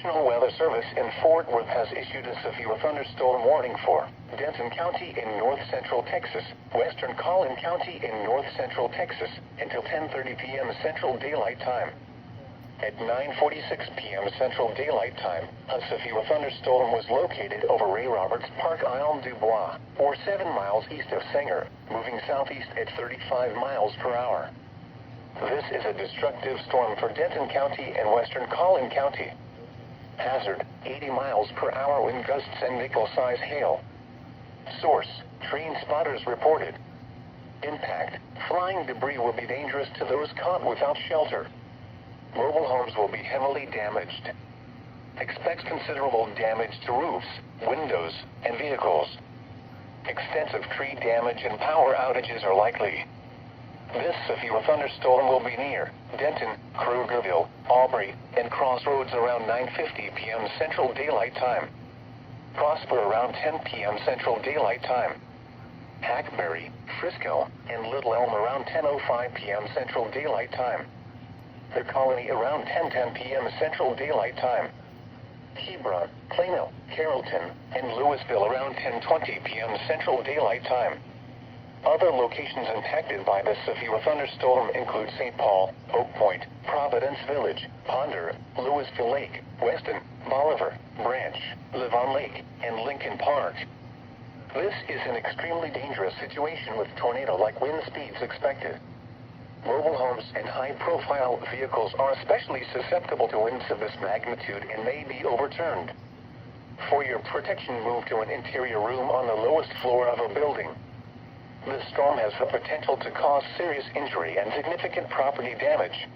National Weather Service in Fort Worth has issued a severe thunderstorm warning for Denton County in north-central Texas, western Collin County in north-central Texas, until 10:30 p.m. Central Daylight Time. At 9:46 p.m. Central Daylight Time, a severe thunderstorm was located over Ray Roberts Park Isle du Bois, or 7 miles east of Sanger, moving southeast at 35 miles per hour. This is a destructive storm for Denton County and western Collin County. Hazard, 80 miles per hour wind gusts and nickel-size hail. Source, train spotters reported. Impact, flying debris will be dangerous to those caught without shelter. Mobile homes will be heavily damaged. Expect considerable damage to roofs, windows, and vehicles. Extensive tree damage and power outages are likely. This severe thunderstorm will be near Denton, Krugerville, Aubrey, and Crossroads around 9:50 p.m. Central Daylight Time. Prosper around 10 p.m. Central Daylight Time. Hackberry, Frisco, and Little Elm around 10:05 p.m. Central Daylight Time. The Colony around 10:10 p.m. Central Daylight Time. Hebron, Plano, Carrollton, and Louisville around 10:20 p.m. Central Daylight Time. Other locations impacted by this severe thunderstorm include St. Paul, Oak Point, Providence Village, Ponder, Louisville Lake, Weston, Bolivar, Branch, Levon Lake, and Lincoln Park. This is an extremely dangerous situation with tornado-like wind speeds expected. Mobile homes and high-profile vehicles are especially susceptible to winds of this magnitude and may be overturned. For your protection, move to an interior room on the lowest floor of a building. This storm has the potential to cause serious injury and significant property damage.